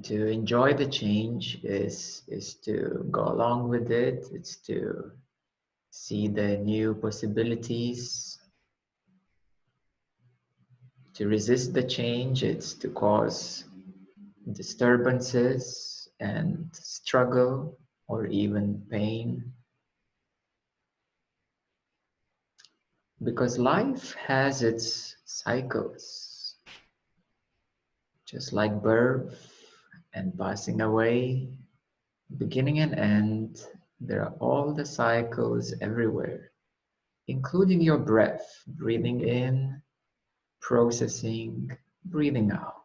to enjoy the change is to go along with it. It's to see the new possibilities. To resist the change, it's to cause disturbances and struggle or even pain. Because life has its cycles, just like birth and passing away, beginning and end. There are all the cycles everywhere, including your breath, breathing in, processing, breathing out.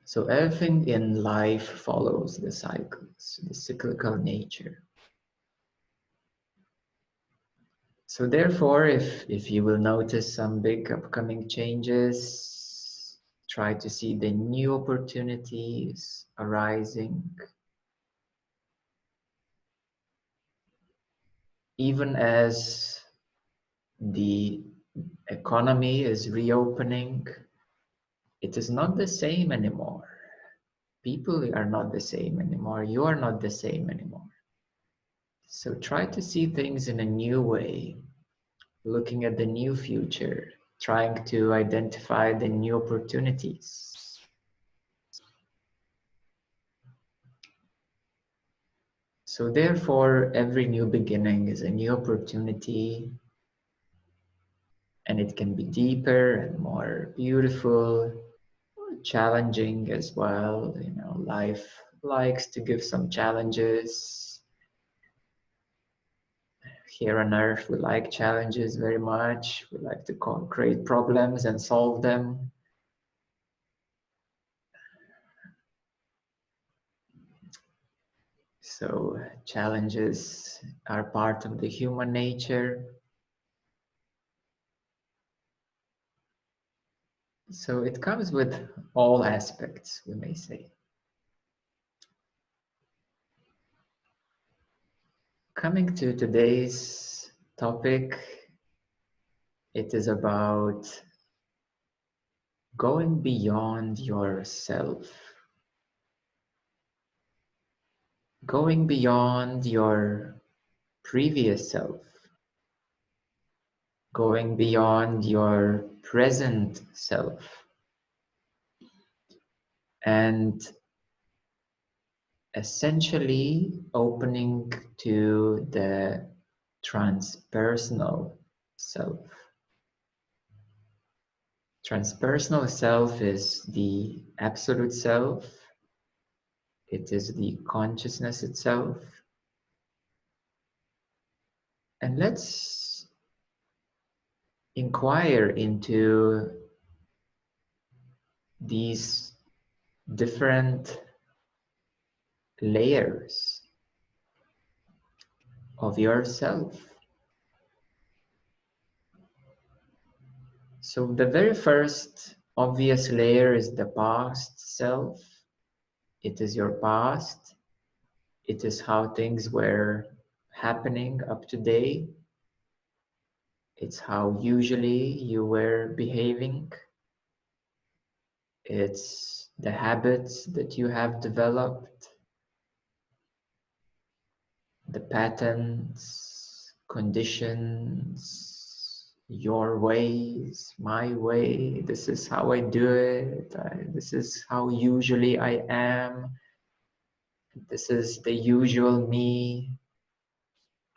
So everything in life follows the cycles, the cyclical nature. So therefore, if you will notice some big upcoming changes, try to see the new opportunities arising. Even as the economy is reopening, it is not the same anymore. People are not the same anymore. You are not the same anymore. So try to see things in a new way, looking at the new future, trying to identify the new opportunities. So therefore, every new beginning is a new opportunity, and it can be deeper and more beautiful, challenging as well. You know, life likes to give some challenges. Here on earth, we like challenges very much. We like to create problems and solve them. So challenges are part of the human nature. So it comes with all aspects, we may say. Coming to today's topic, it is about going beyond yourself. Going beyond your previous self. Going beyond your present self. And essentially opening to the transpersonal self. Transpersonal self is the absolute self. It is the consciousness itself. And let's inquire into these different layers of yourself. So the very first obvious layer is the past self. It is your past. It is how things were happening up to date. It's how usually you were behaving. It's the habits that you have developed, the patterns, conditions, your ways, my way. This is how I do it. This is how usually I am. This is the usual me.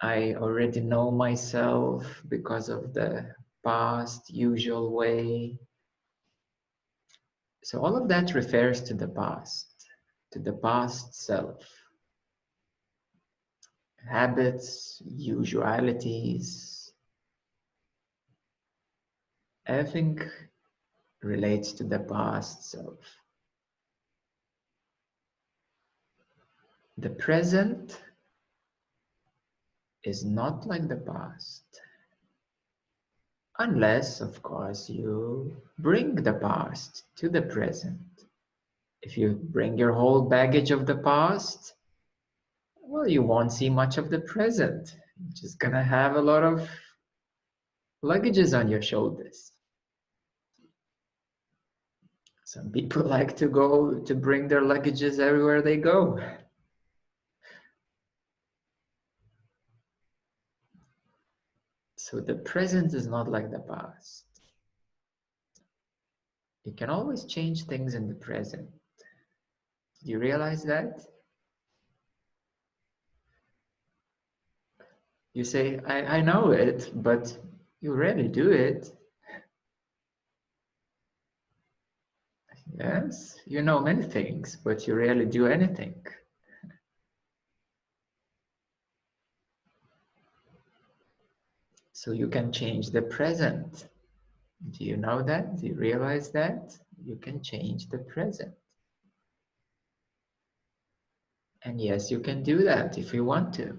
I already know myself because of the past usual way. So all of that refers to the past self. Habits, usualities, everything relates to the past self. The present is not like the past. Unless, of course, you bring the past to the present. If you bring your whole baggage of the past, well, you won't see much of the present. You're just gonna have a lot of luggages on your shoulders. Some people like to go to bring their luggages everywhere they go. So the present is not like the past. You can always change things in the present. Do you realize that? You say, I know it, but you rarely do it. Yes, you know many things, but you rarely do anything. So you can change the present. Do you know that? Do you realize that? You can change the present. And yes, you can do that if you want to.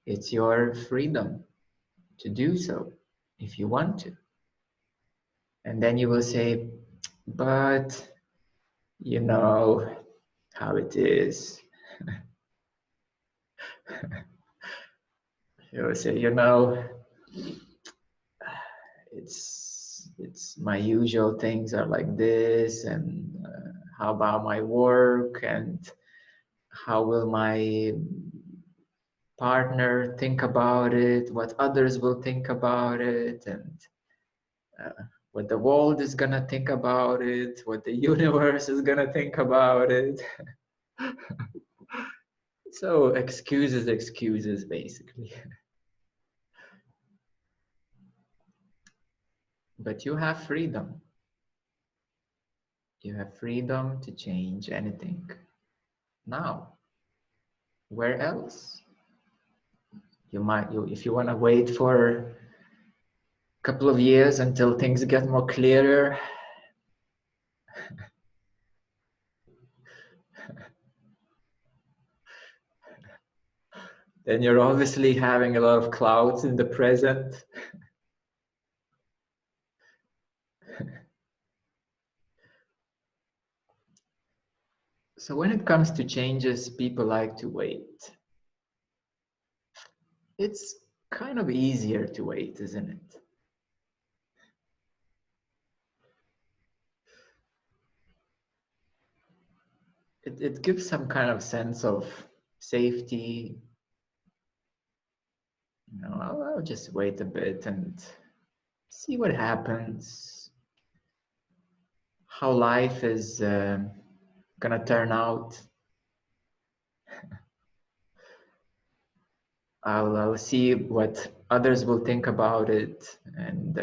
It's your freedom to do so if you want to. And then you will say, but you know how it is. You will say, you know, it's my usual things are like this, and how about my work, and how will my partner think about it, what others will think about it, and what the world is gonna think about it, what the universe is gonna think about it. So excuses basically. But you have freedom. You have freedom to change anything. Now, where else? If you want to wait for a couple of years until things get more clearer, then you're obviously having a lot of clouds in the present. So when it comes to changes, people like to wait. It's kind of easier to wait, isn't it? It gives some kind of sense of safety. You know, I'll just wait a bit and see what happens, how life is gonna turn out. I'll see what others will think about it, and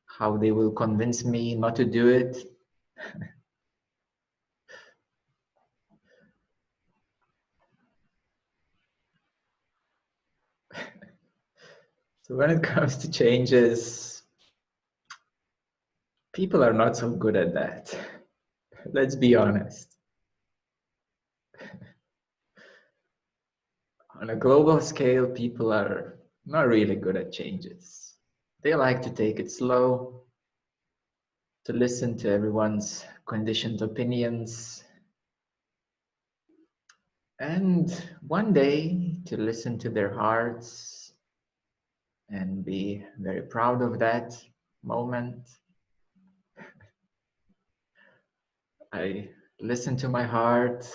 how they will convince me not to do it. So when it comes to changes, people are not so good at that. Let's be honest. On a global scale, people are not really good at changes. They like to take it slow, to listen to everyone's conditioned opinions, and one day to listen to their hearts and be very proud of that moment. I listened to my heart.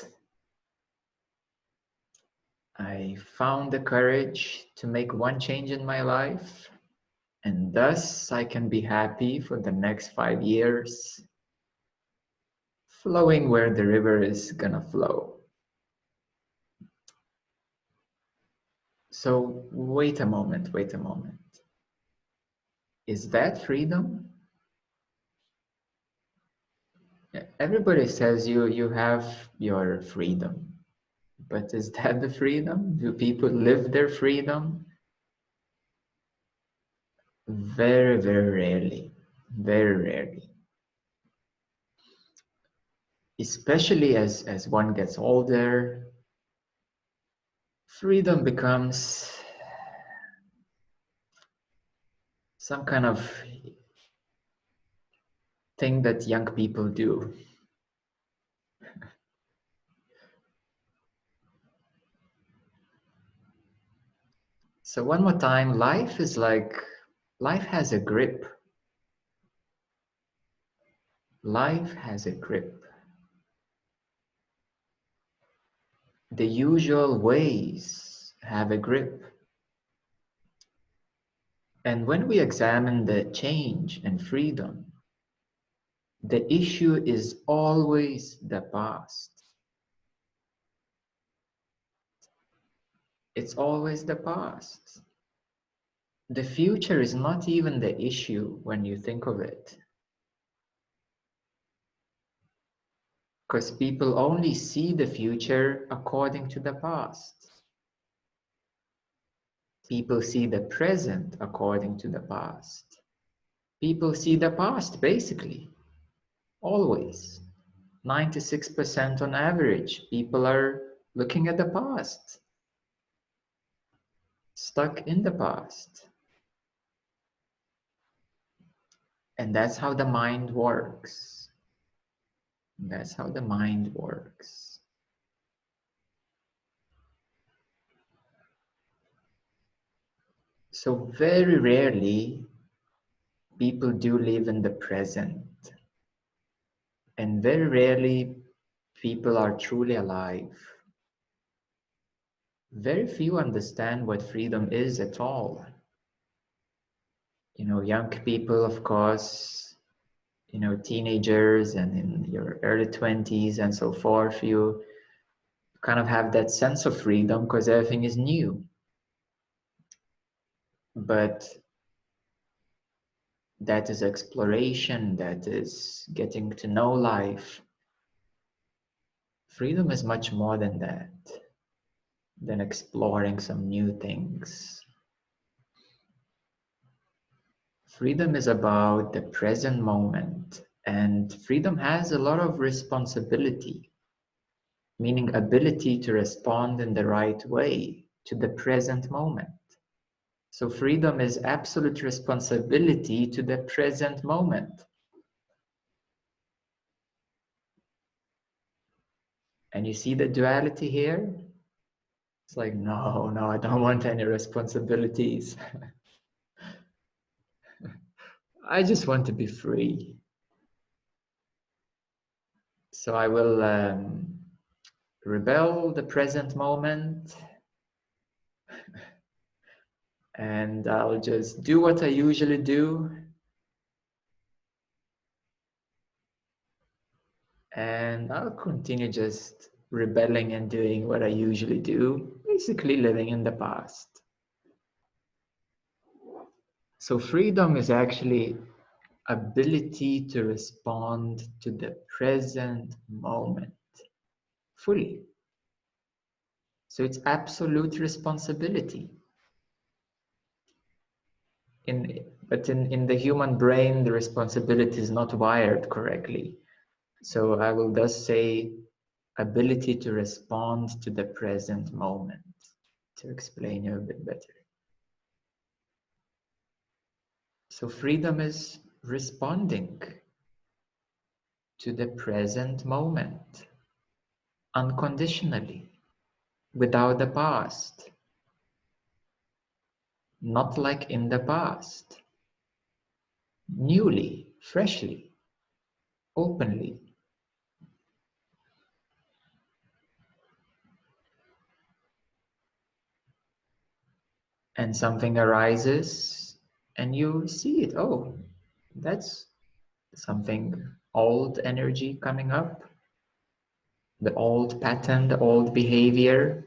I found the courage to make one change in my life, and thus I can be happy for the next 5 years, flowing where the river is gonna flow. So wait a moment, wait a moment. Is that freedom? Everybody says you have your freedom, but is that the freedom? Do people live their freedom? Very, very rarely. Very rarely. Especially as one gets older, freedom becomes some kind of thing that young people do. So one more time, life has a grip. Life has a grip. The usual ways have a grip. And when we examine the change and freedom, the issue is always the past. It's always the past. The future is not even the issue when you think of it. Because people only see the future according to the past. People see the present according to the past. People see the past, basically. Always. 96% on average, people are looking at the past. Stuck in the past. And that's how the mind works. That's how the mind works. So very rarely people do live in the present. And very rarely people are truly alive. Very few understand what freedom is at all. You know, young people, of course, you know, teenagers and in your early 20s and so forth, you kind of have that sense of freedom because everything is new. But that is exploration, that is getting to know life. Freedom is much more than that, than exploring some new things. Freedom is about the present moment, and freedom has a lot of responsibility, meaning ability to respond in the right way to the present moment. So freedom is absolute responsibility to the present moment. And you see the duality here? It's like, no, I don't want any responsibilities. I just want to be free. So I will rebel the present moment and I'll just do what I usually do. And I'll continue just rebelling and doing what I usually do, basically living in the past. So freedom is actually ability to respond to the present moment fully. So it's absolute responsibility. But in the human brain, the responsibility is not wired correctly. So I will thus say ability to respond to the present moment, to explain you a bit better. So freedom is responding to the present moment unconditionally, without the past, not like in the past, newly, freshly, openly. And something arises and you see it. Oh, that's something old energy coming up, the old pattern, the old behavior.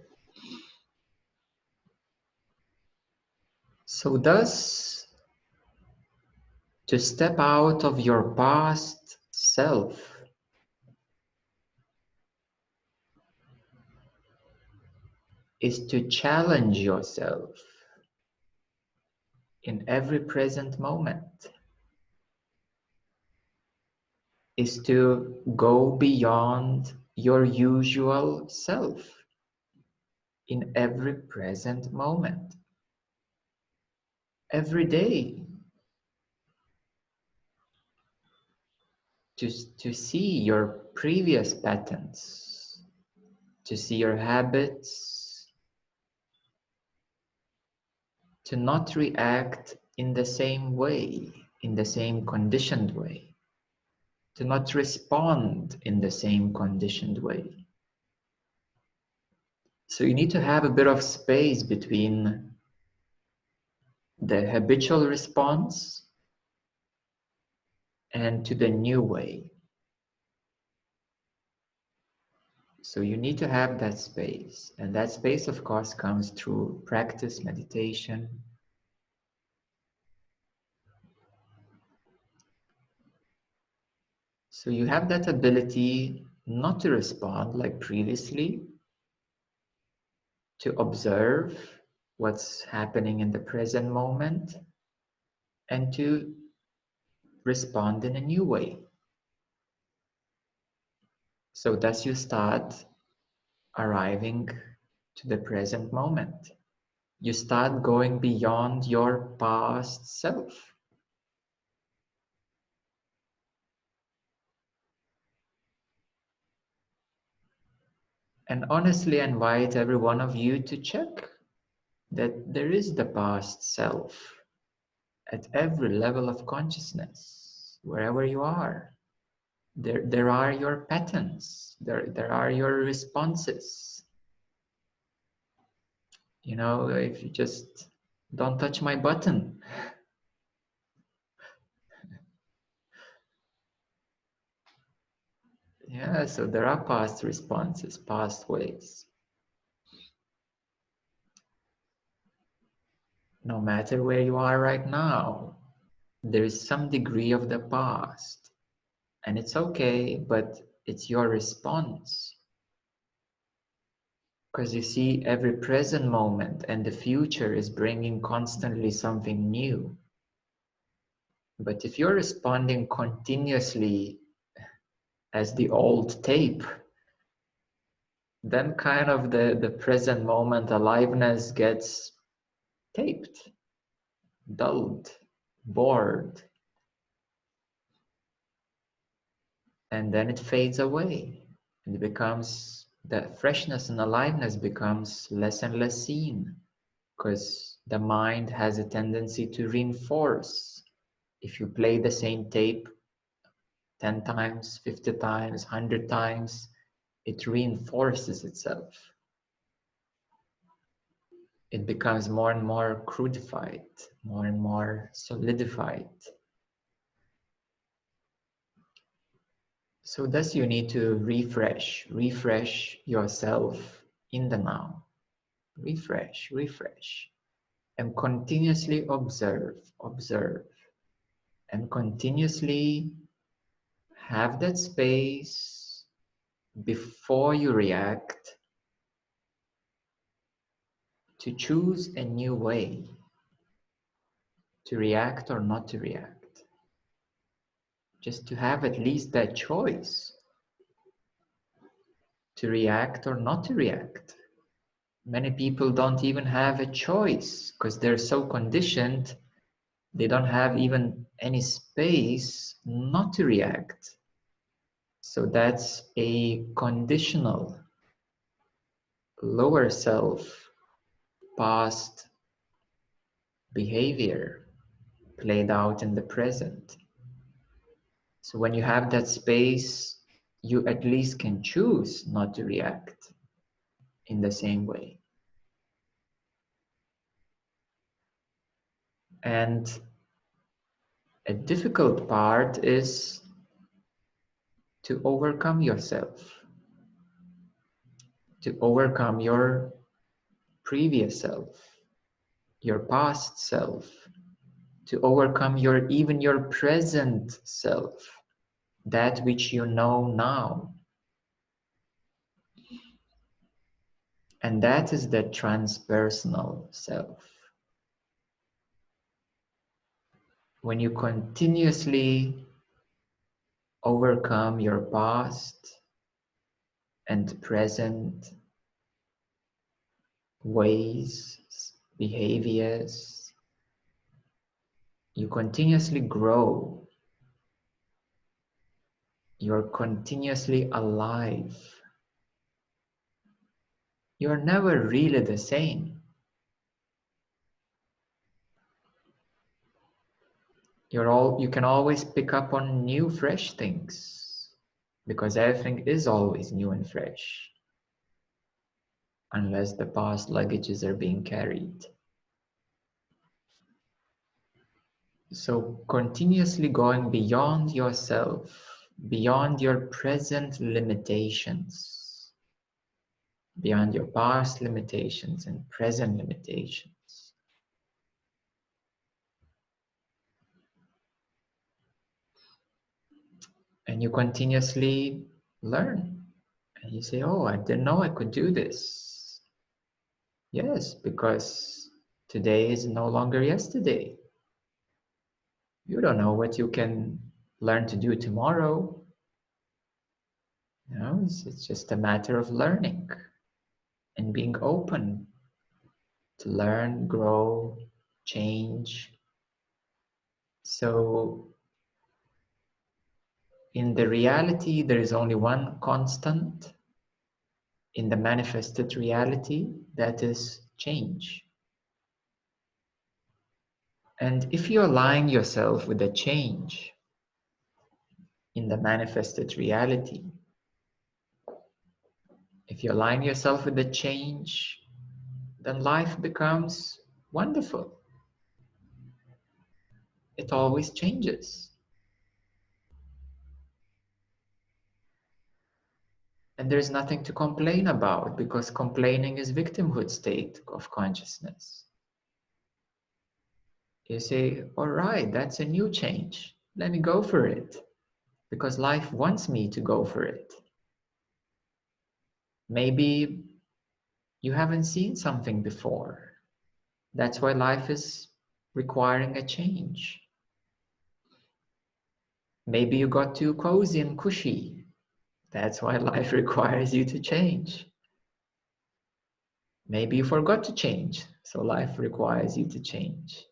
So thus, to step out of your past self is to challenge yourself in every present moment, is to go beyond your usual self in every present moment, every day, to see your previous patterns, to see your habits, to not react in the same way, in the same conditioned way. to not respond in the same conditioned way. So you need to have a bit of space between the habitual response and to the new way. So you need to have that space. And that space, of course, comes through practice, meditation. So you have that ability not to respond like previously, to observe what's happening in the present moment, and to respond in a new way. So thus you start arriving to the present moment. You start going beyond your past self. And honestly, I invite every one of you to check that there is the past self at every level of consciousness, wherever you are. There are your patterns, there are your responses. You know, if you just don't touch my button. Yeah, so there are past responses, past ways. No matter where you are right now, there is some degree of the past. And it's okay, but it's your response. Because you see, every present moment and the future is bringing constantly something new. But if you're responding continuously as the old tape, then kind of the present moment aliveness gets taped, dulled, bored, and then it fades away. It becomes, the freshness and aliveness becomes less and less seen, because the mind has a tendency to reinforce. If you play the same tape 10 times, 50 times, 100 times, it reinforces itself. It becomes more and more crudified, more and more solidified. So thus you need to refresh yourself in the now. Refresh, and continuously observe, and continuously have that space before you react to choose a new way to react or not to react. Just to have at least that choice to react or not to react. Many people don't even have a choice because they're so conditioned, they don't have even any space not to react. So that's a conditional, lower self, past behavior played out in the present. So when you have that space, you at least can choose not to react in the same way. And a difficult part is to overcome yourself, to overcome your previous self, your past self, to overcome even your present self, that which you know now. And that is the transpersonal self. When you continuously overcome your past and present ways, behaviors, you continuously grow. You're continuously alive. You're never really the same. You can always pick up on new, fresh things, because everything is always new and fresh, unless the past luggages are being carried. So continuously going beyond yourself, beyond your present limitations, beyond your past limitations and present limitations. And you continuously learn. And you say, oh, I didn't know I could do this. Yes, because today is no longer yesterday. You don't know what you can learn to do tomorrow. You know, it's just a matter of learning and being open to learn, grow, change. So in the reality, there is only one constant in the manifested reality, that is change. And if you align yourself with the change in the manifested reality, if you align yourself with the change, then life becomes wonderful. It always changes. And there's nothing to complain about, because complaining is victimhood state of consciousness. You say, all right, that's a new change. Let me go for it, because life wants me to go for it. Maybe you haven't seen something before. That's why life is requiring a change. Maybe you got too cozy and cushy. That's why life requires you to change. Maybe you forgot to change, so life requires you to change.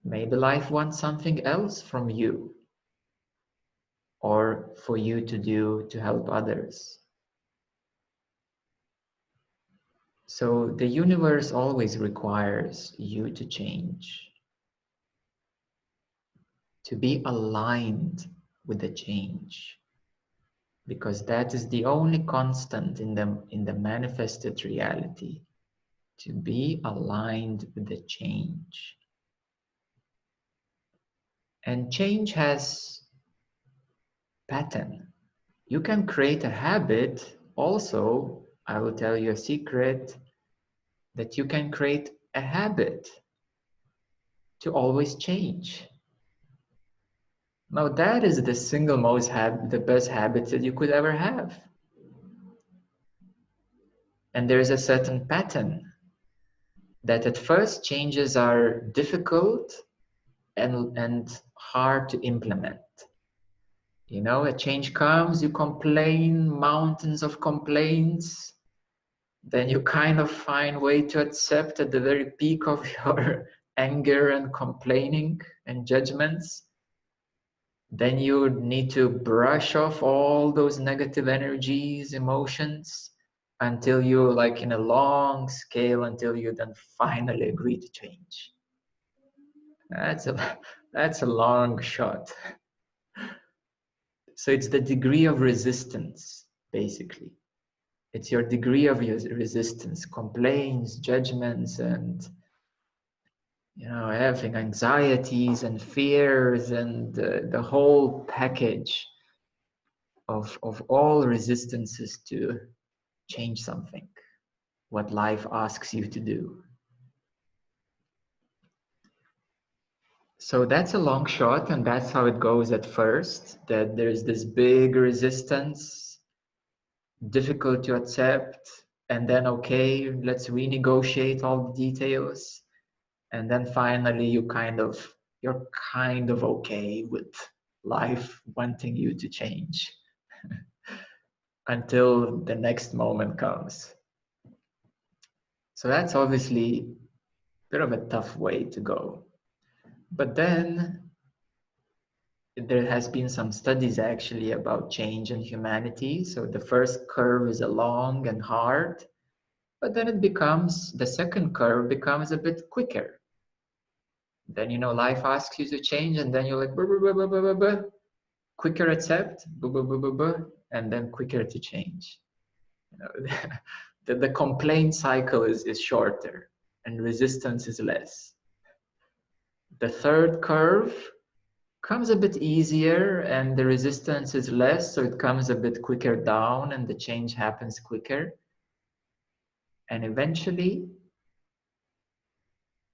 Maybe life wants something else from you, or for you to do to help others. So the universe always requires you to change, to be aligned with the change, because that is the only constant in the manifested reality, to be aligned with the change. And change has pattern. You can create a habit also. I will tell you a secret, that you can create a habit to always change. Now that is the single most the best habit that you could ever have. And there's a certain pattern that at first changes are difficult and hard to implement. You know, a change comes, you complain, mountains of complaints, then you kind of find way to accept at the very peak of your anger and complaining and judgments. Then you need to brush off all those negative energies, emotions, until you, like in a long scale, until you then finally agree to change. That's a long shot. So it's the degree of resistance, basically. It's your degree of resistance, complaints, judgments, and everything, anxieties and fears, and the whole package of all resistances to change something, what life asks you to do. So that's a long shot, and that's how it goes at first, that there's this big resistance, difficult to accept, and then, okay, let's renegotiate all the details. And then finally you're kind of okay with life wanting you to change until the next moment comes. So that's obviously a bit of a tough way to go. But then there has been some studies actually about change in humanity. So the first curve is long and hard, but then the second curve becomes a bit quicker. Then, you know, life asks you to change, and then you're like, "Buh, buh, buh, buh, buh, buh, buh." Quicker accept, buh, buh, buh, buh, buh, and then quicker to change. You know, the complaint cycle is shorter and resistance is less. The third curve comes a bit easier and the resistance is less, so it comes a bit quicker down and the change happens quicker. And eventually,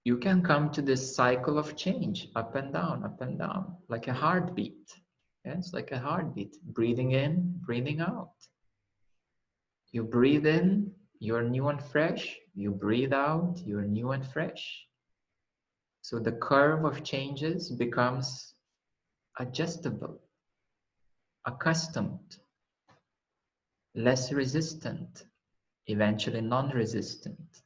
you can come to this cycle of change, up and down, like a heartbeat. Yes, like a heartbeat, breathing in, breathing out. You breathe in, you're new and fresh. You breathe out, you're new and fresh. So the curve of changes becomes adjustable, accustomed, less resistant, eventually non-resistant.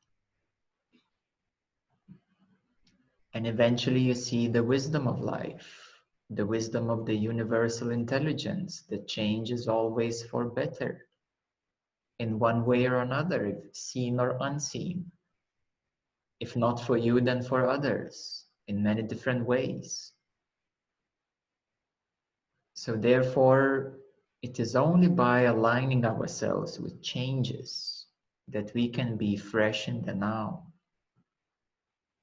And eventually you see the wisdom of life, the wisdom of the universal intelligence that change is always for better in one way or another, if seen or unseen. If not for you, then for others in many different ways. So therefore, it is only by aligning ourselves with changes that we can be fresh in the now.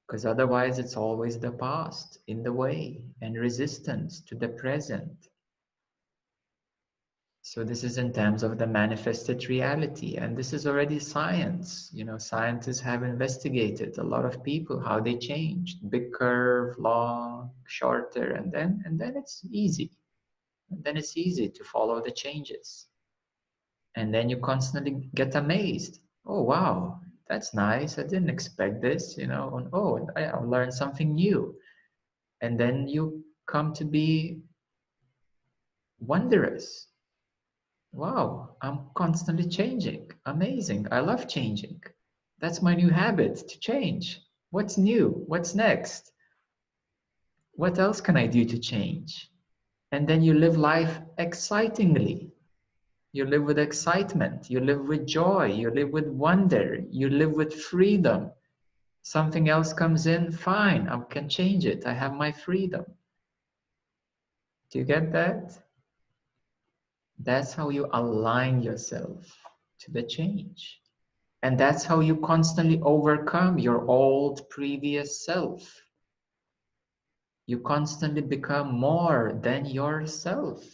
Because otherwise it's always the past in the way and resistance to the present. So this is in terms of the manifested reality, and this is already science. You know, scientists have investigated a lot of people, how they changed. Big curve, long, shorter, and then it's easy. And then it's easy to follow the changes. And then you constantly get amazed. Oh wow, that's nice. I didn't expect this, you know, and oh, I learned something new. And then you come to be wondrous. Wow, I'm constantly changing. Amazing. I love changing. That's my new habit, to change. What's new? What's next? What else can I do to change? And then you live life excitingly. You live with excitement. You live with joy. You live with wonder. You live with freedom. Something else comes in, fine, I can change it. I have my freedom. Do you get that? That's how you align yourself to the change. And that's how you constantly overcome your old previous self. You constantly become more than yourself.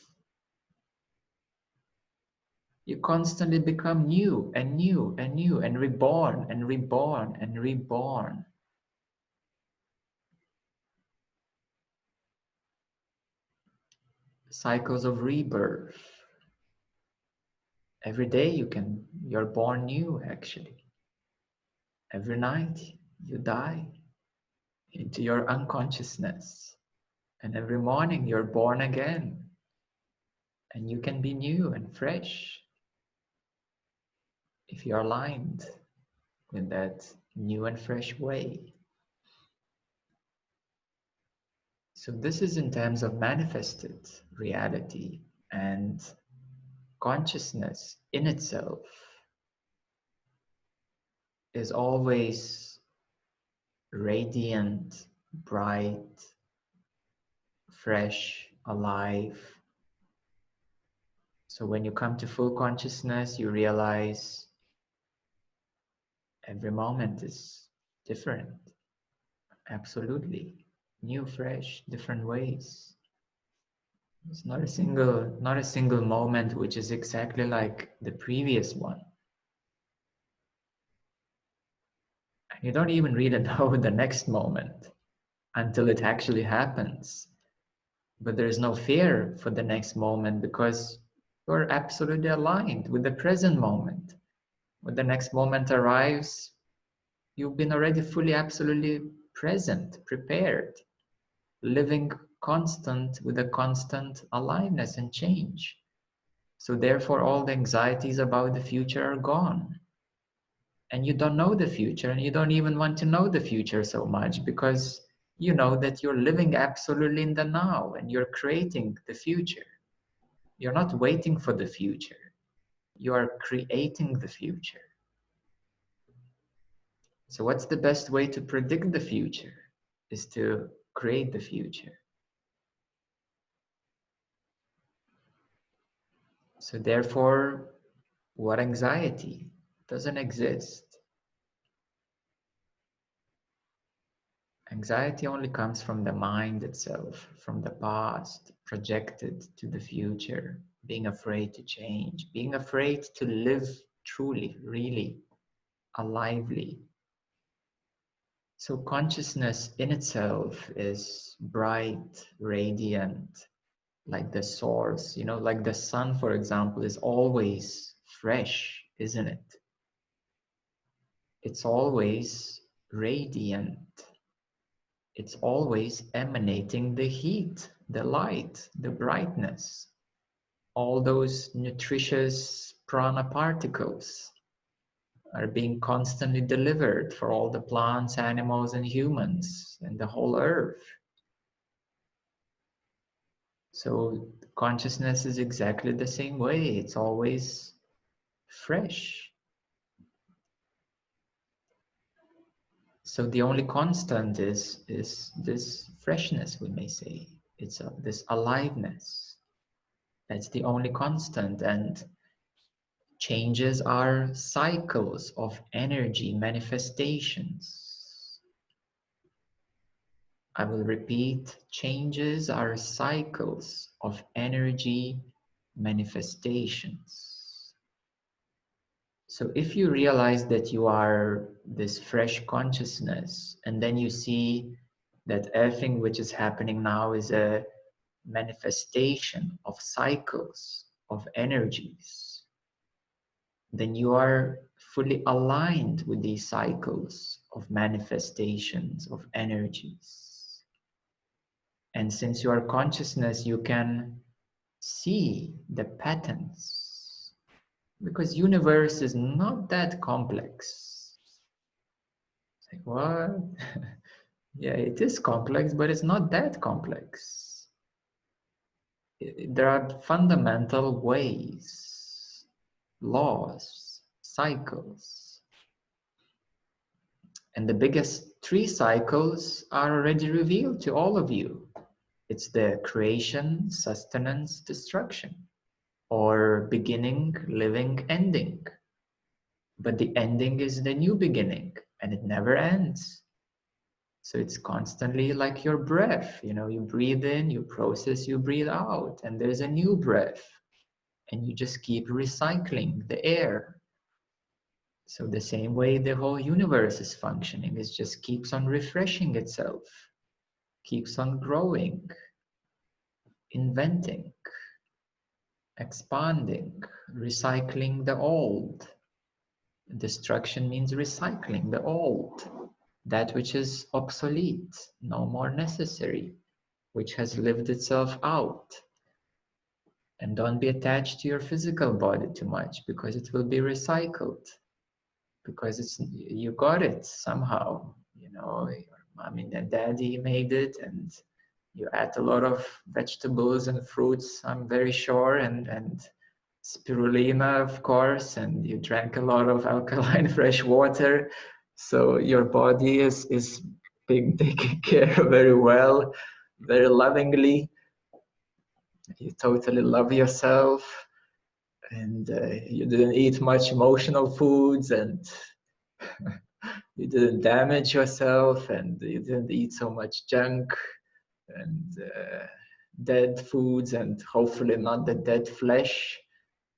You constantly become new and new and new and reborn and reborn and reborn. Cycles of rebirth. Every day you're born new actually. Every night you die into your unconsciousness. And every morning you're born again. And you can be new and fresh if you're aligned with that new and fresh way. So this is in terms of manifested reality, and consciousness in itself is always radiant, bright, fresh, alive. So when you come to full consciousness, you realize every moment is different. Absolutely. New, fresh, different ways. It's not a single moment which is exactly like the previous one. And you don't even really know the next moment until it actually happens. But there is no fear for the next moment because you're absolutely aligned with the present moment. When the next moment arrives, you've been already fully, absolutely present, prepared, living constant with a constant aliveness and change. So therefore, all the anxieties about the future are gone. And you don't know the future, and you don't even want to know the future so much because you know that you're living absolutely in the now and you're creating the future. You're not waiting for the future. You are creating the future. So what's the best way to predict the future? Is to create the future. So therefore, what anxiety? Doesn't exist. Anxiety only comes from the mind itself, from the past, projected to the future, being afraid to change, being afraid to live truly, really, alively. So consciousness in itself is bright, radiant, like the source, like the sun, for example, is always fresh, isn't it? It's always radiant. It's always emanating the heat, the light, the brightness, all those nutritious prana particles are being constantly delivered for all the plants, animals, and humans and the whole earth. So consciousness is exactly the same way. It's always fresh. So the only constant is this freshness, we may say. It's this aliveness. That's the only constant. And changes are cycles of energy manifestations. I will repeat, changes are cycles of energy manifestations. So if you realize that you are this fresh consciousness, and then you see that everything which is happening now is a manifestation of cycles of energies, then you are fully aligned with these cycles of manifestations of energies. And since you are consciousness, you can see the patterns, because universe is not that complex. It's like, what? Yeah, it is complex, but it's not that complex. There are fundamental ways, laws, cycles. And the biggest three cycles are already revealed to all of you. It's the creation, sustenance, destruction, or beginning, living, ending. But the ending is the new beginning, and it never ends. So it's constantly like your breath, you breathe in, you process, you breathe out, and there's a new breath, and you just keep recycling the air. So the same way the whole universe is functioning, it just keeps on refreshing itself, keeps on growing, inventing, expanding, recycling the old. Destruction means recycling the old, that which is obsolete, no more necessary, which has lived itself out. And don't be attached to your physical body too much, because it will be recycled, because you got it somehow, your mommy and daddy made it, and you ate a lot of vegetables and fruits, I'm very sure, and spirulina, of course, and you drank a lot of alkaline fresh water. So your body is being taken care of very well, very lovingly. You totally love yourself, and you didn't eat much emotional foods, and you didn't damage yourself, and you didn't eat so much junk and dead foods, and hopefully not the dead flesh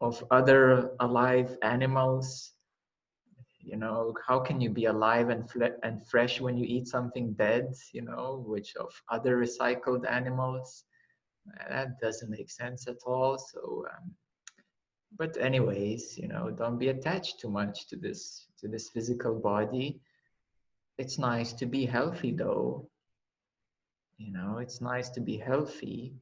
of other alive animals. How can you be alive and fresh when you eat something dead, which of other recycled animals? That doesn't make sense at all. So but anyways, don't be attached too much to this physical body. It's nice to be healthy, though. It's nice to be healthy.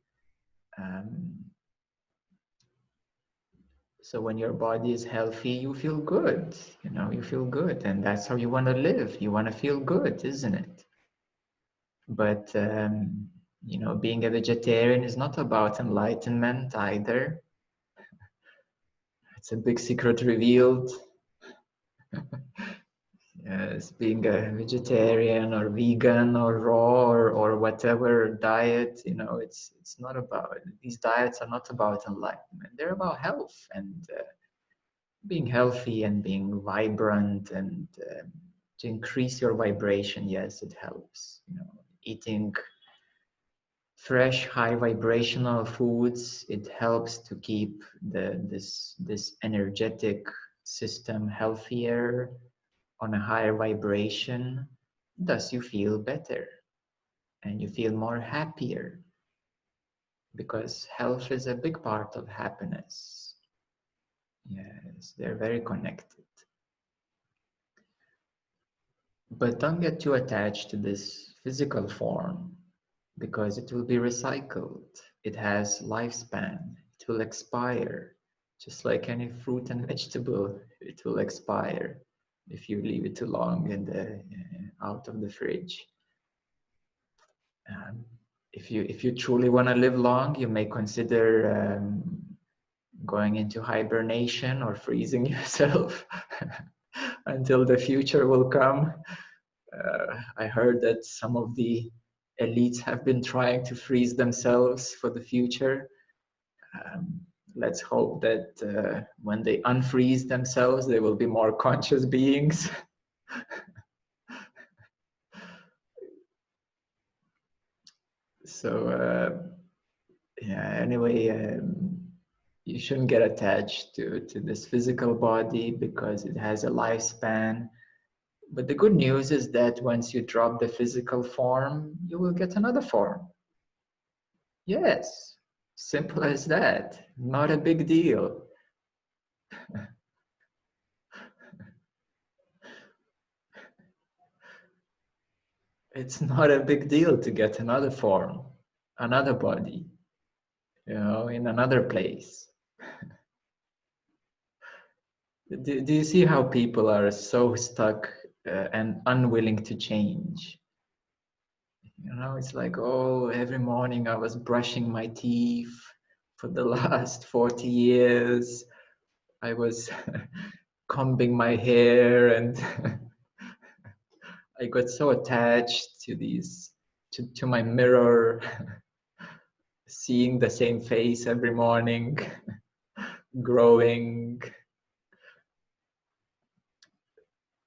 So when your body is healthy, you feel good. You feel good, and that's how you want to live. You want to feel good, isn't it? But being a vegetarian is not about enlightenment either. It's a big secret revealed. Yes, being a vegetarian or vegan or raw or whatever diet, it's not about, these diets are not about enlightenment. They're about health and being healthy and being vibrant and to increase your vibration. Yes, it helps. Eating fresh, high vibrational foods, it helps to keep this energetic system healthier on a higher vibration. Thus you feel better and you feel more happier, because health is a big part of happiness. Yes, they're very connected. But don't get too attached to this physical form, because it will be recycled. It has lifespan. It will expire. Just like any fruit and vegetable, it will expire if you leave it too long in the out of the fridge. If you truly want to live long, you may consider going into hibernation or freezing yourself until the future will come. I heard that some of the elites have been trying to freeze themselves for the future. Let's hope that when they unfreeze themselves, they will be more conscious beings. So, yeah, anyway, you shouldn't get attached to this physical body because it has a lifespan. But the good news is that once you drop the physical form, you will get another form. Yes, simple as that. Not a big deal. It's not a big deal to get another form, another body, in another place. Do you see how people are so stuck and unwilling to change? It's like, oh, every morning I was brushing my teeth for the last 40 years. I was combing my hair and I got so attached to my mirror, seeing the same face every morning, growing.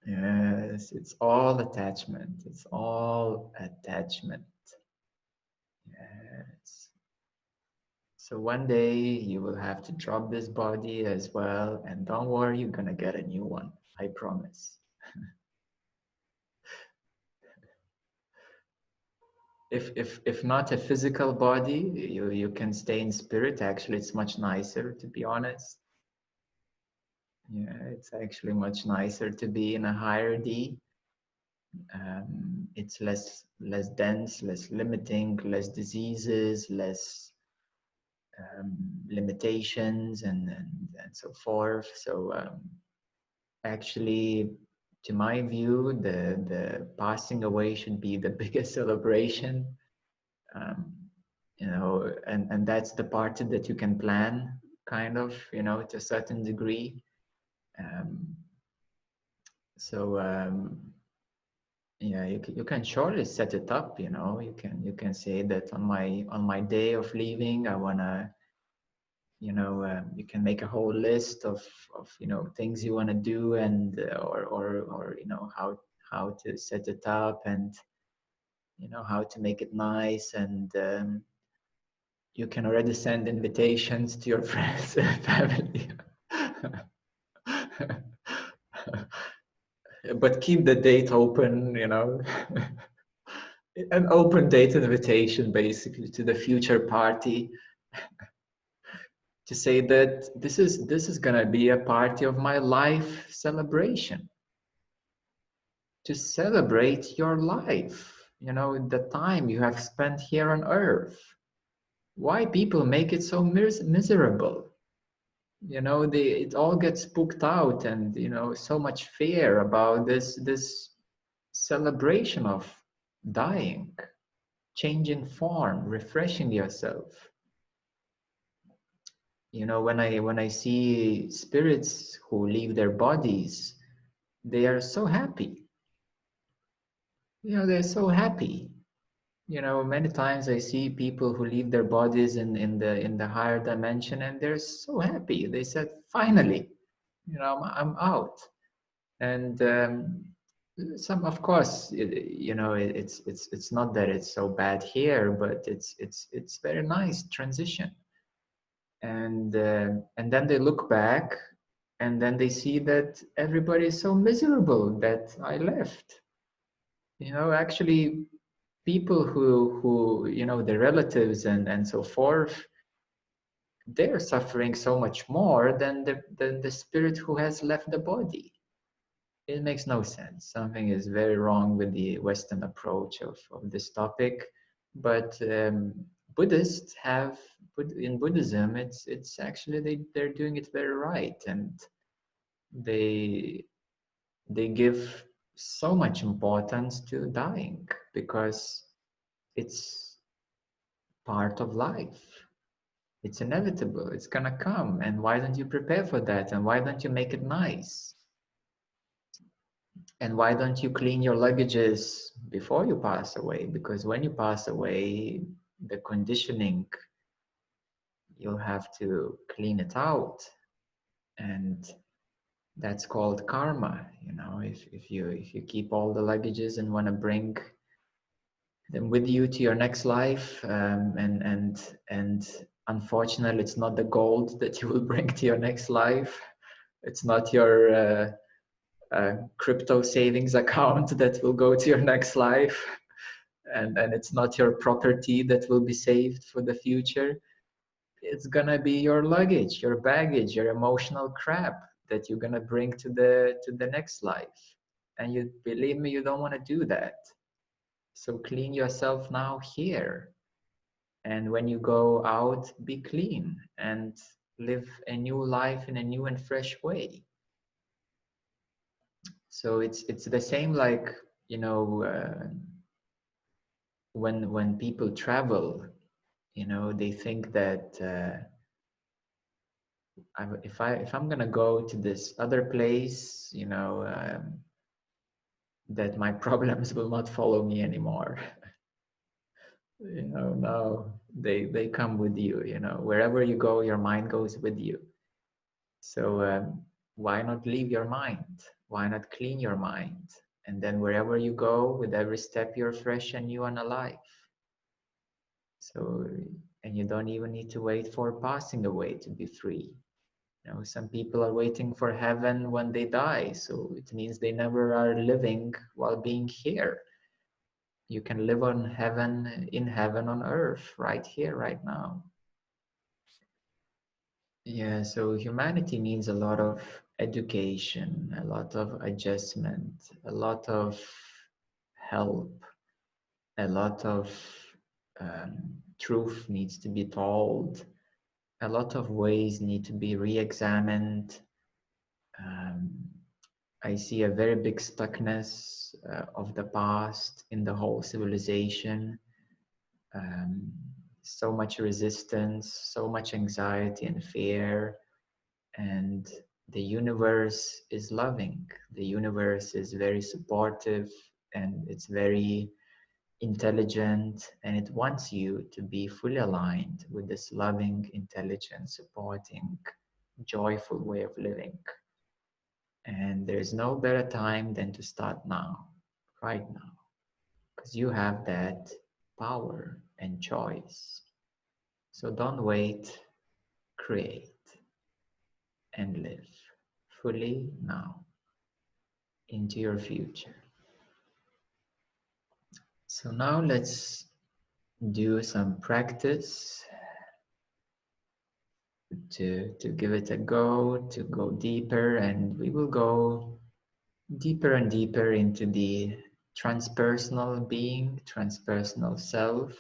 Yes, it's all attachment. It's all attachment. Yes. So one day you will have to drop this body as well, and don't worry, you're gonna get a new one. I promise. If not a physical body, you can stay in spirit. Actually, it's much nicer, to be honest. Yeah, it's actually much nicer to be in a higher D. It's less dense, less limiting, less diseases, less limitations, and so forth. So actually, to my view, the passing away should be the biggest celebration. And that's the part that you can plan, kind of, to a certain degree. Um, so yeah, you can surely set it up. You can say that on my day of leaving, I wanna, you can make a whole list of things you want to do, and or how to set it up, and how to make it nice, and you can already send invitations to your friends and family. But keep the date open, an open date invitation basically to the future party, to say that this is gonna be a party of my life celebration, to celebrate your life, the time you have spent here on earth. Why people make it so miserable? It all gets spooked out, and so much fear about this celebration of dying, changing form, refreshing yourself. When I see spirits who leave their bodies, they are so happy. they're so happy. Many times I see people who leave their bodies in the higher dimension, and they're so happy. They said, finally, I'm out. And some, of course, it's not that it's so bad here, but it's very nice transition. And then they look back, and then they see that everybody is so miserable that I left. Actually, people who the relatives and so forth, they're suffering so much more than the spirit who has left the body. It makes no sense. Something is very wrong with the Western approach of this topic. But Buddhists have, in Buddhism, it's actually they're doing it very right, and they they give so much importance to dying because it's part of life. It's inevitable. It's gonna come. And why don't you prepare for that? And why don't you make it nice? And why don't you clean your luggages before you pass away? Because when you pass away, the conditioning, you'll have to clean it out. And that's called karma. If you keep all the luggages and want to bring them with you to your next life, and unfortunately, it's not the gold that you will bring to your next life. It's not your crypto savings account that will go to your next life, and it's not your property that will be saved for the future. It's gonna be your luggage, your baggage, your emotional crap that you're gonna bring to the next life. And you believe me, you don't want to do that. So clean yourself now here. And when you go out, be clean and live a new life in a new and fresh way. So it's the same like, when people travel, they think that if I'm gonna go to this other place, that my problems will not follow me anymore. No, they come with you. Wherever you go, your mind goes with you. So why not leave your mind? Why not clean your mind? And then wherever you go, with every step, you're fresh and new and alive. So, and you don't even need to wait for passing away to be free. Some people are waiting for heaven when they die. So it means they never are living while being here. You can live in heaven on earth, right here, right now. Yeah, so humanity needs a lot of education, a lot of adjustment, a lot of help, a lot of truth needs to be told, a lot of ways need to be re-examined. Um, I see a very big stuckness of the past in the whole civilization. Um, so much resistance, so much anxiety and fear, and the universe is loving. The universe is very supportive, and it's very intelligent, and it wants you to be fully aligned with this loving, intelligent, supporting, joyful way of living. And there's no better time than to start now, right now, because you have that power and choice. So don't wait, create and live fully now into your future. So now let's do some practice to give it a go, to go deeper, and we will go deeper and deeper into the transpersonal being, transpersonal self,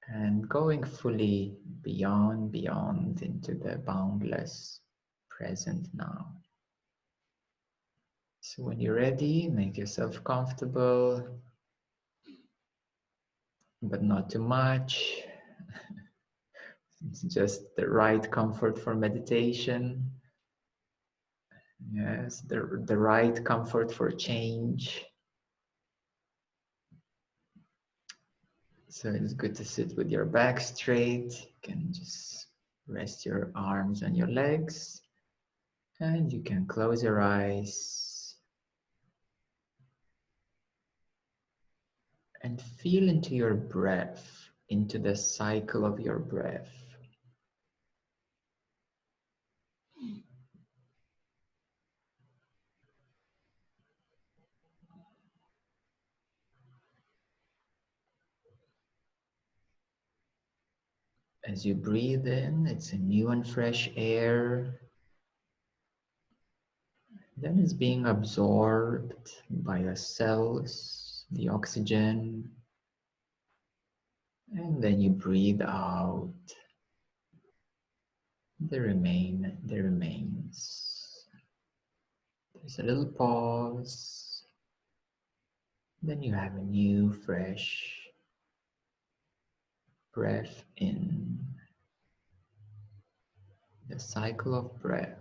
and going fully beyond into the boundless present now. So when you're ready, make yourself comfortable, but not too much. It's just the right comfort for meditation. Yes, the right comfort for change. So it's good to sit with your back straight. You can just rest your arms on your legs, and you can close your eyes and feel into your breath, into the cycle of your breath. As you breathe in, it's a new and fresh air. Then it's being absorbed by the cells, the oxygen, and then you breathe out the remains. There's a little pause. Then you have a new, fresh breath in. The cycle of breath.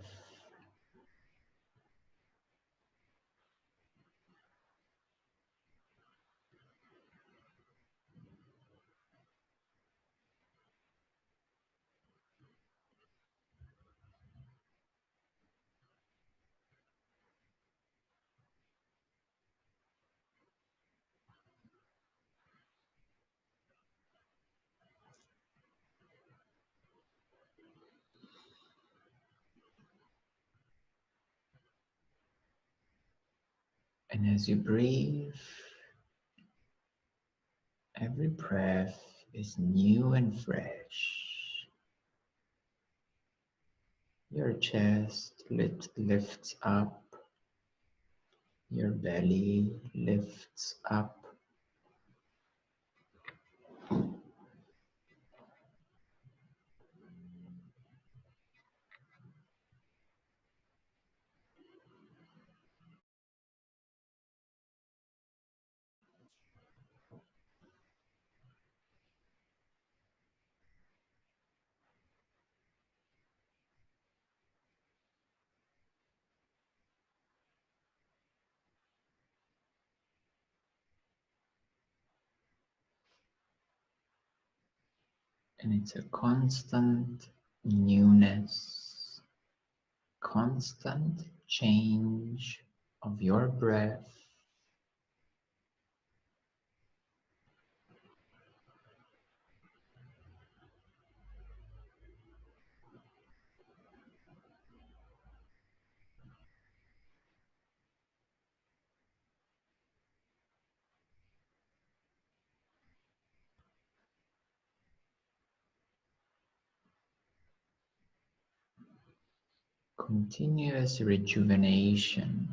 And as you breathe, every breath is new and fresh. Your chest lifts up, your belly lifts up. And it's a constant newness, constant change of your breath. Continuous rejuvenation.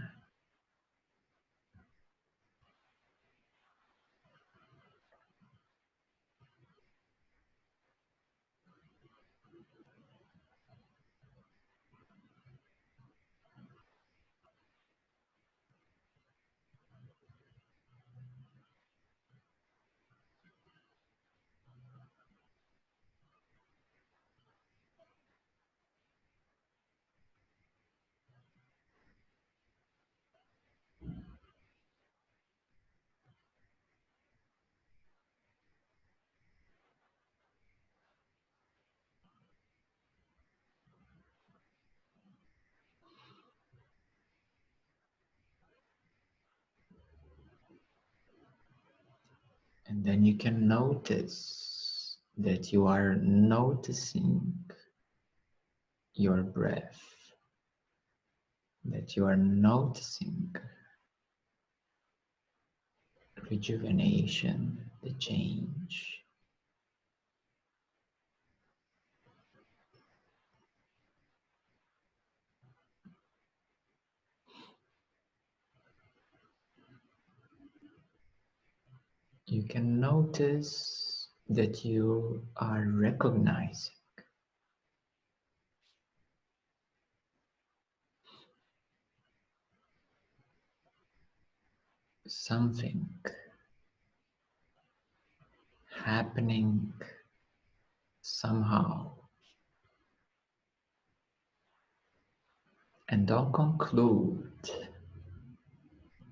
And then you can notice that you are noticing your breath, that you are noticing rejuvenation, the change. You can notice that you are recognizing something happening somehow. And don't conclude.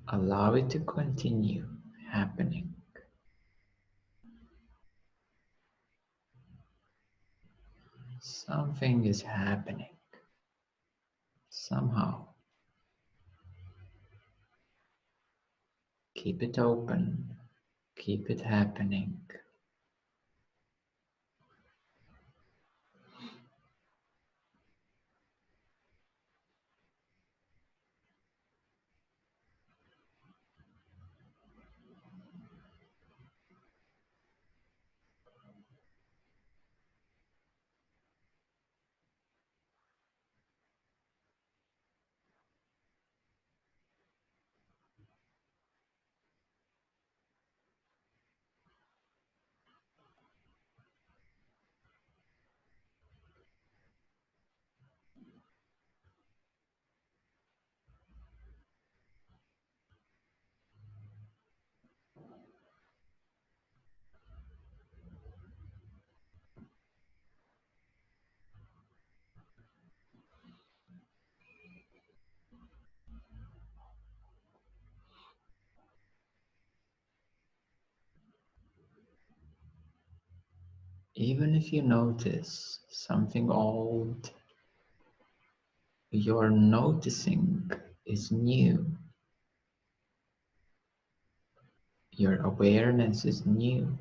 Allow it to continue happening. Something is happening. Somehow. Keep it open. Keep it happening. Even if you notice something old, your noticing is new. Your awareness is new.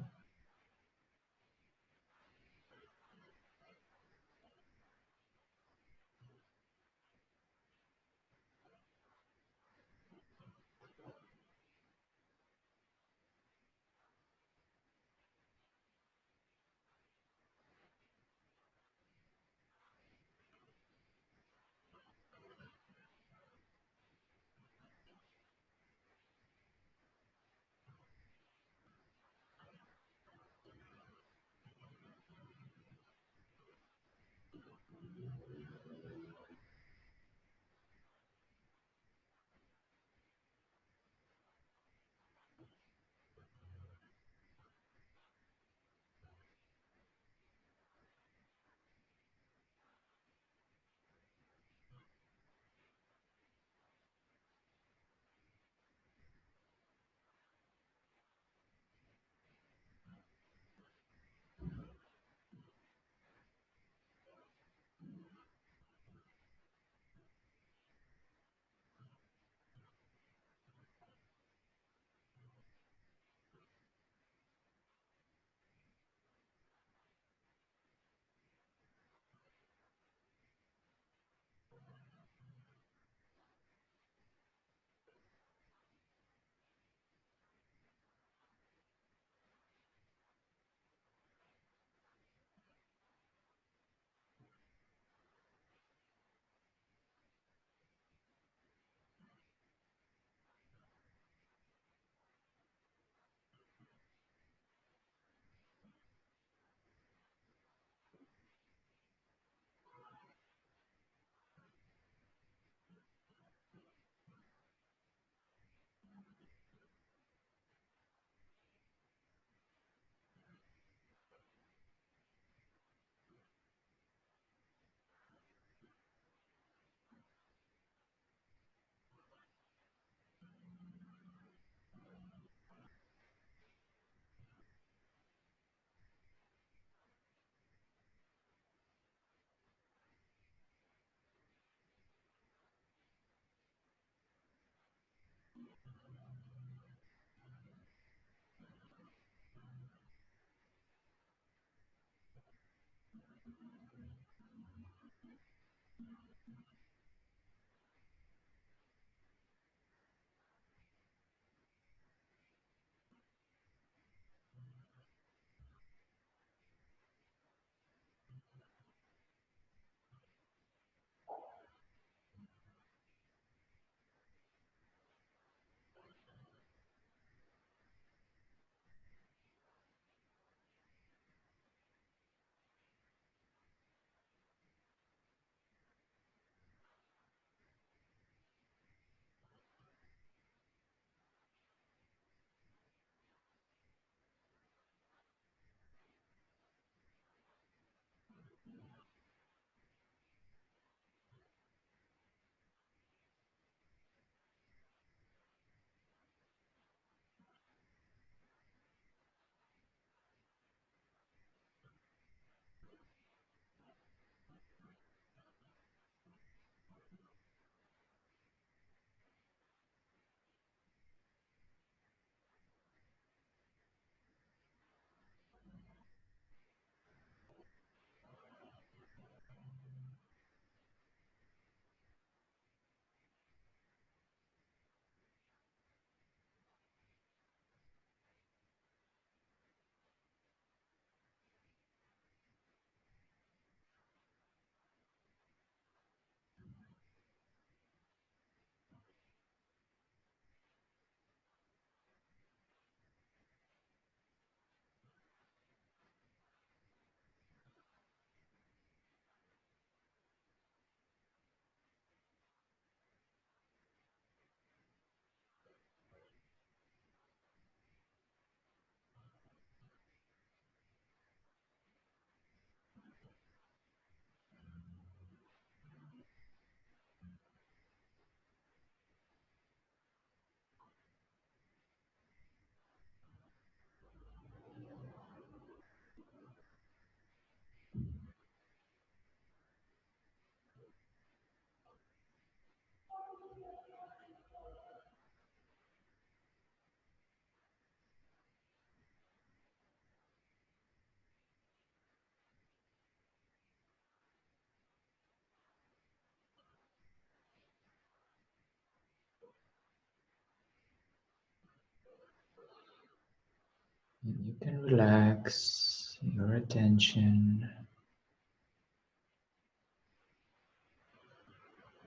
And you can relax your attention,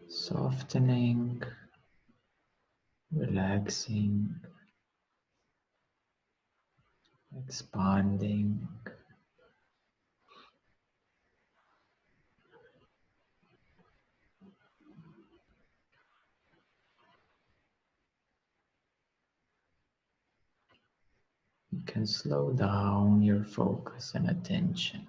softening, relaxing, expanding. You can slow down your focus and attention.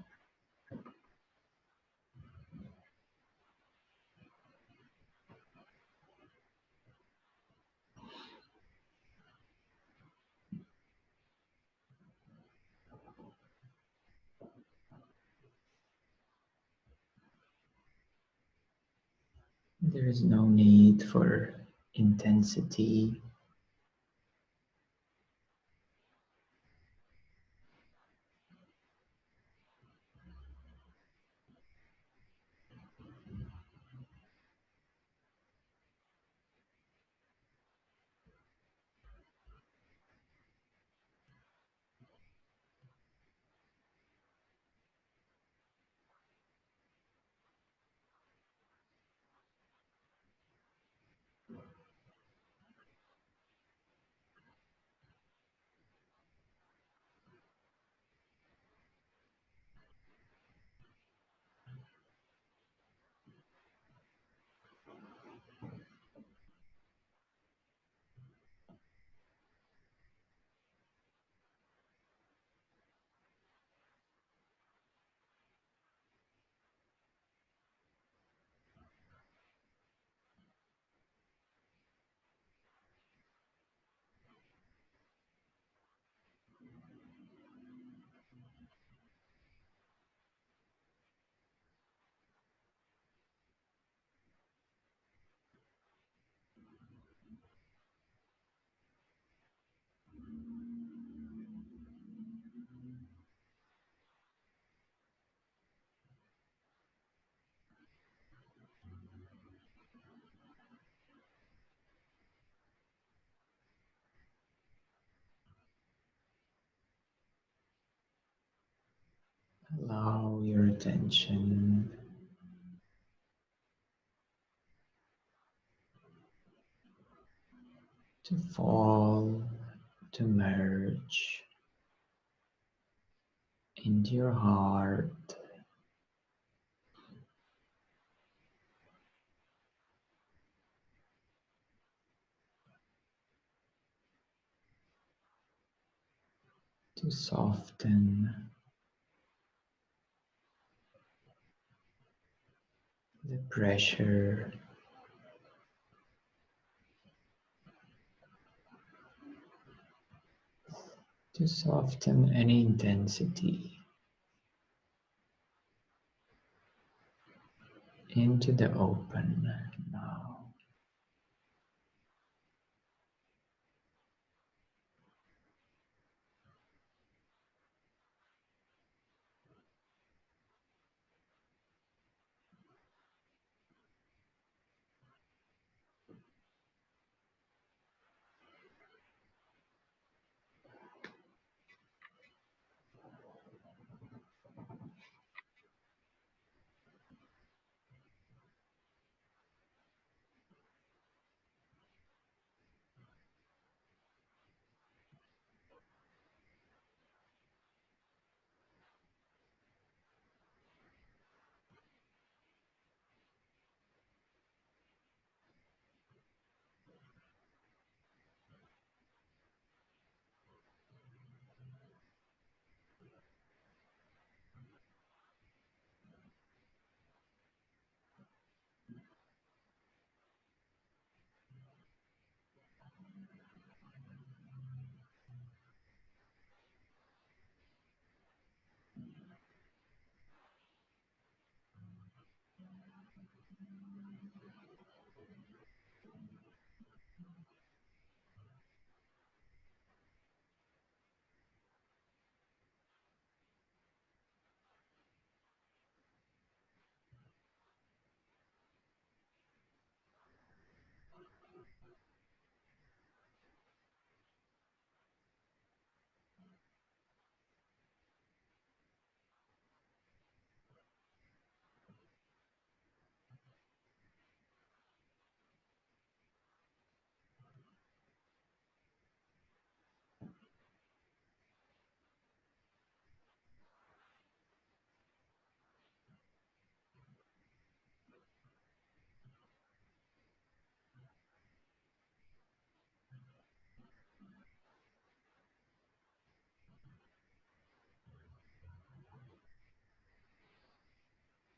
There is no need for intensity. Allow your attention to fall, to merge into your heart, to soften the pressure, to soften any intensity into the open now.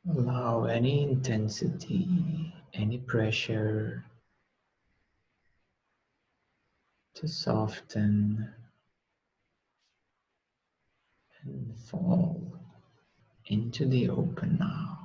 Allow any intensity, any pressure to soften and fall into the open now.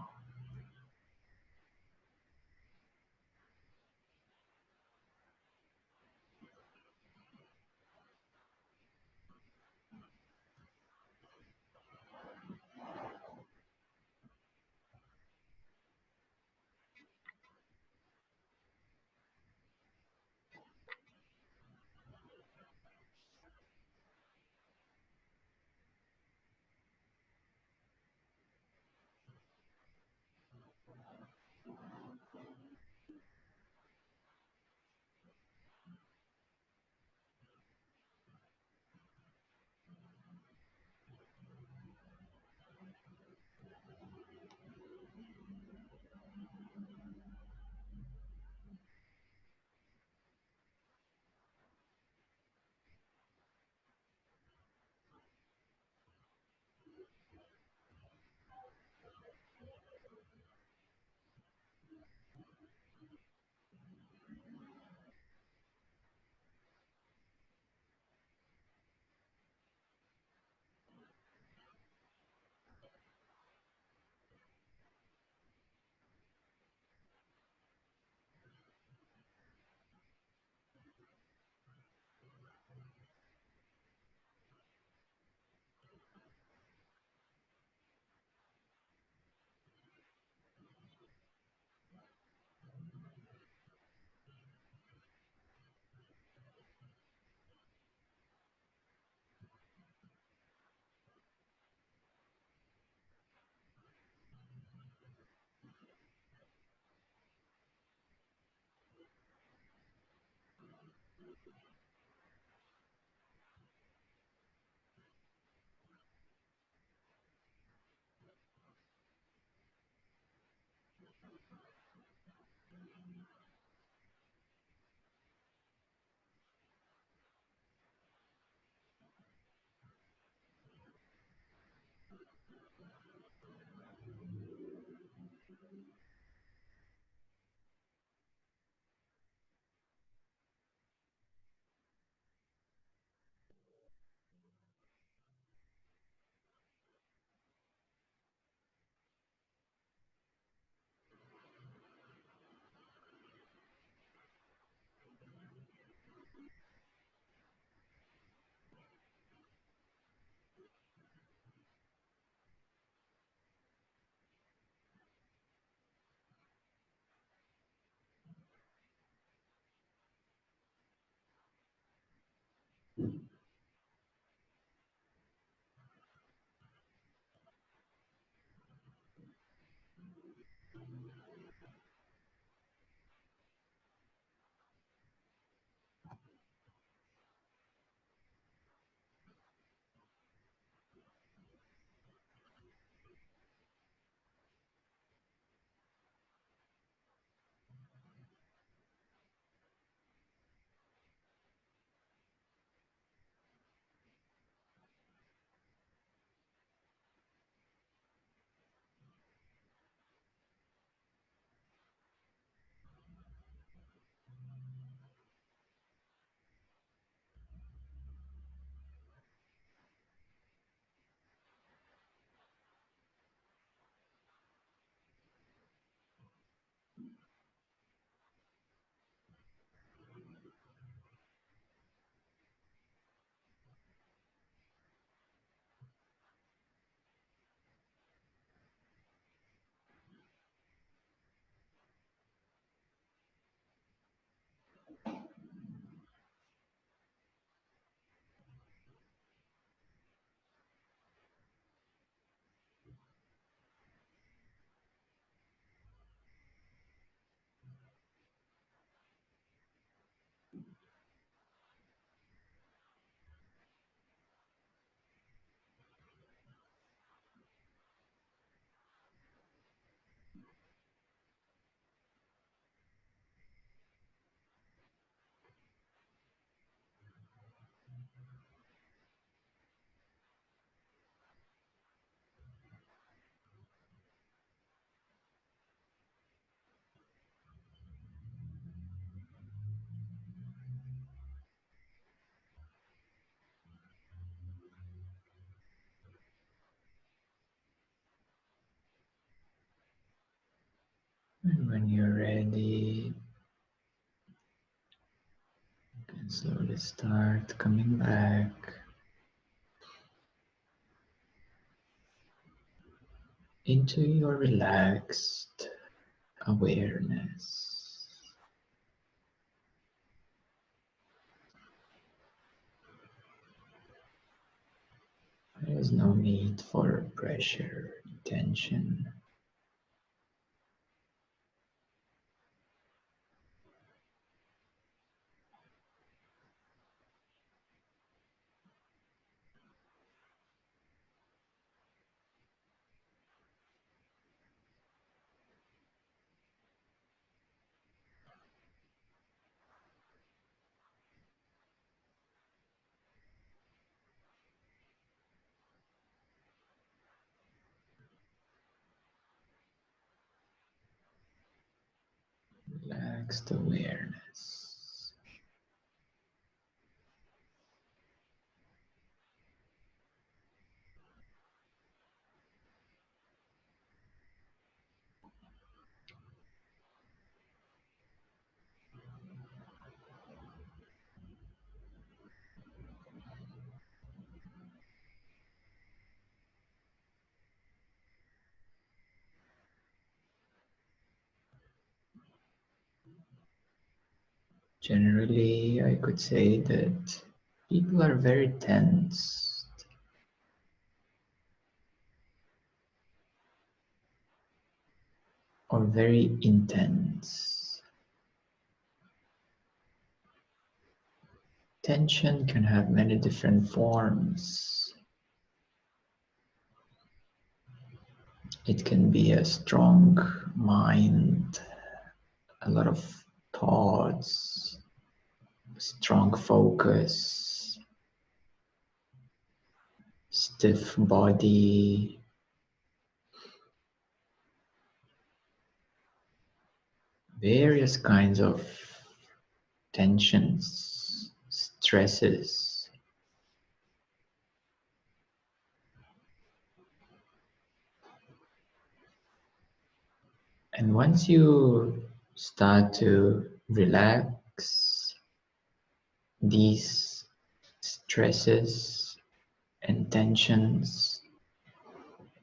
When you're ready, you can slowly start coming back into your relaxed awareness. There is no need for pressure, tension. Relaxed awareness. Generally, I could say that people are very tense or very intense. Tension can have many different forms. It can be a strong mind, a lot of thoughts, strong focus, stiff body, various kinds of tensions, stresses. And once you start to relax these stresses and tensions,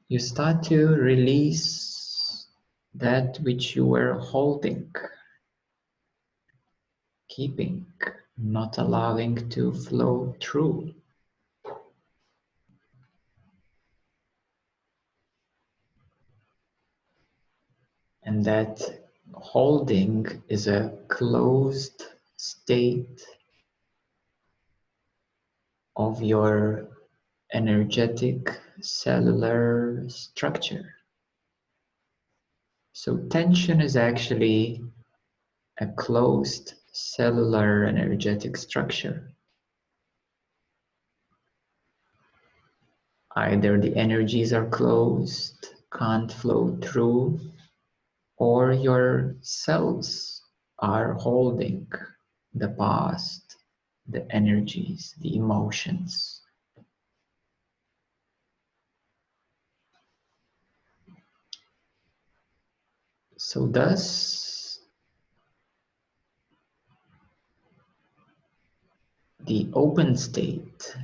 you start to release that which you were holding, keeping, not allowing to flow through. And that holding is a closed state of your energetic cellular structure. So tension is actually a closed cellular energetic structure. Either the energies are closed, can't flow through, or your cells are holding the past, the energies, the emotions. So thus, the open state,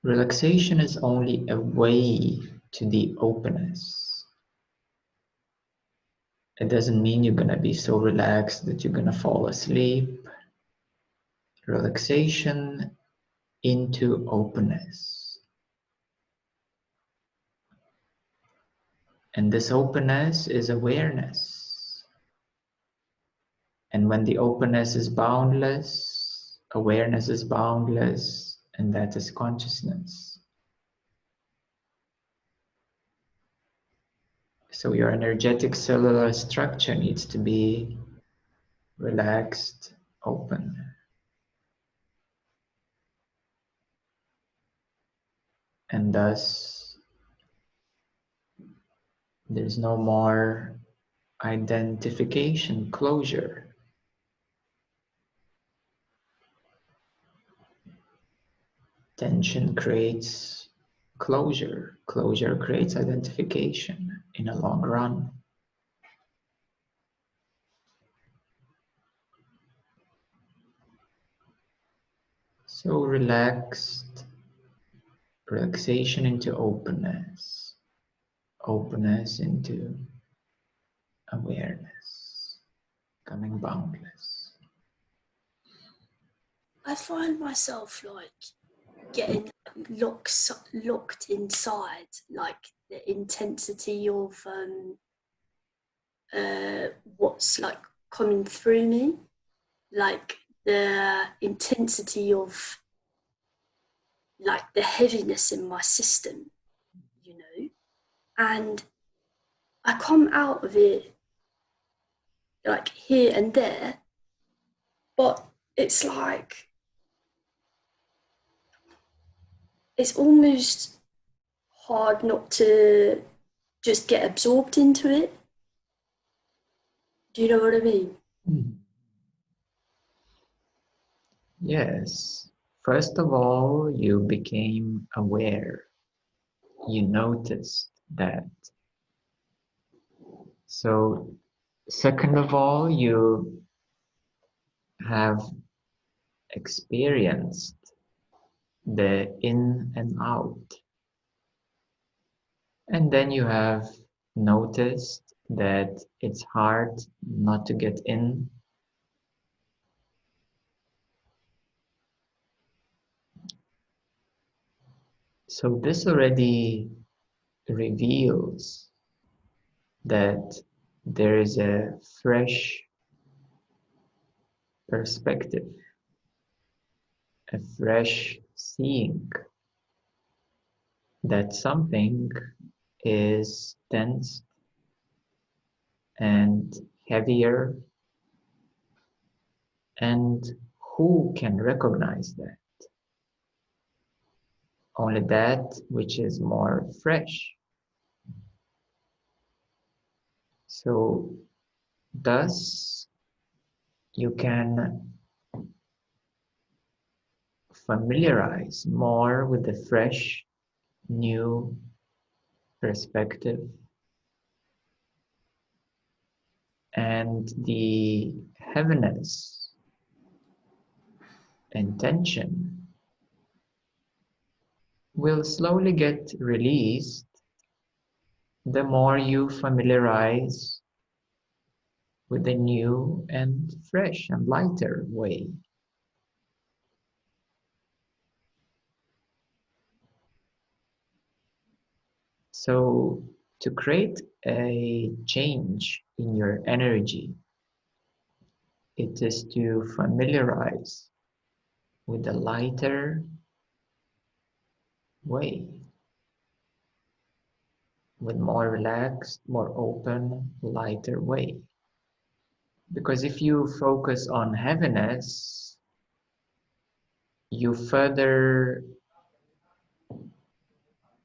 relaxation is only a way to the openness. It doesn't mean you're gonna be so relaxed that you're gonna fall asleep. Relaxation into openness. And this openness is awareness. And when the openness is boundless, awareness is boundless, and that is consciousness. So your energetic cellular structure needs to be relaxed, open. And thus, there's no more identification, closure. Tension creates closure. Closure creates identification in a long run. So relaxation into openness, openness into awareness, becoming boundless. I find myself like getting locked inside, like the intensity of what's like coming through me, like the intensity of like the heaviness in my system, you know, and I come out of it like here and there, but it's like it's almost hard not to just get absorbed into it. Do you know what I mean? Yes. First of all, you became aware. You noticed that. So, second of all, you have experienced the in and out. And then you have noticed that it's hard not to get in. So this already reveals that there is a fresh perspective, a fresh seeing that something is tense and heavier, and who can recognize that? Only that which is more fresh. So thus you can familiarize more with the fresh, new perspective and the heaviness and tension will slowly get released the more you familiarize with the new and fresh and lighter way. So to create a change in your energy, it is to familiarize with the lighter way, with more relaxed, more open, lighter way. Because if you focus on heaviness, you further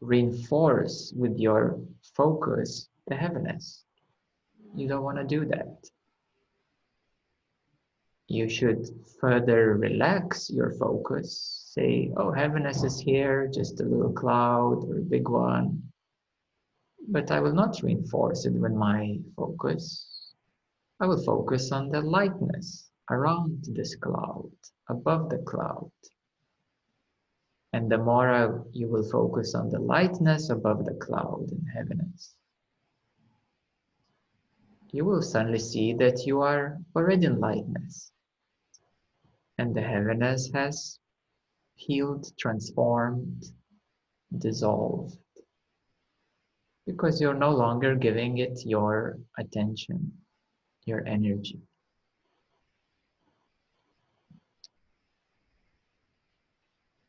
reinforce with your focus the heaviness. You don't want to do that. You should further relax your focus. Say, oh, heaviness is here, just a little cloud or a big one. But I will not reinforce it with my focus. I will focus on the lightness around this cloud, above the cloud. And the more you will focus on the lightness above the cloud in heaviness, you will suddenly see that you are already in lightness. And the heaviness has healed, transformed, dissolved. Because you're no longer giving it your attention, your energy.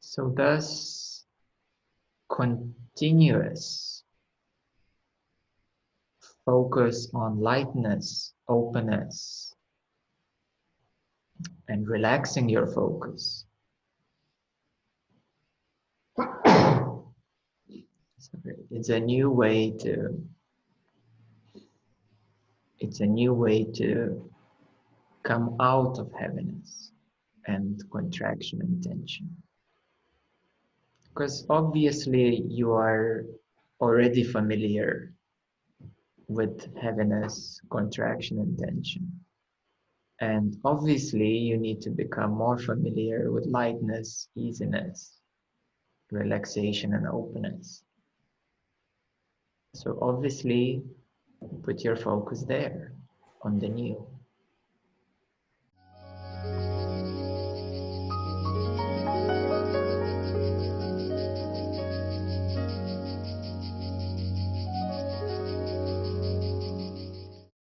So thus, continuous focus on lightness, openness, and relaxing your focus. It's a new way to come out of heaviness and contraction and tension. Because obviously you are already familiar with heaviness, contraction, and tension. And obviously, you need to become more familiar with lightness, easiness, relaxation, and openness. So obviously, put your focus there on the new.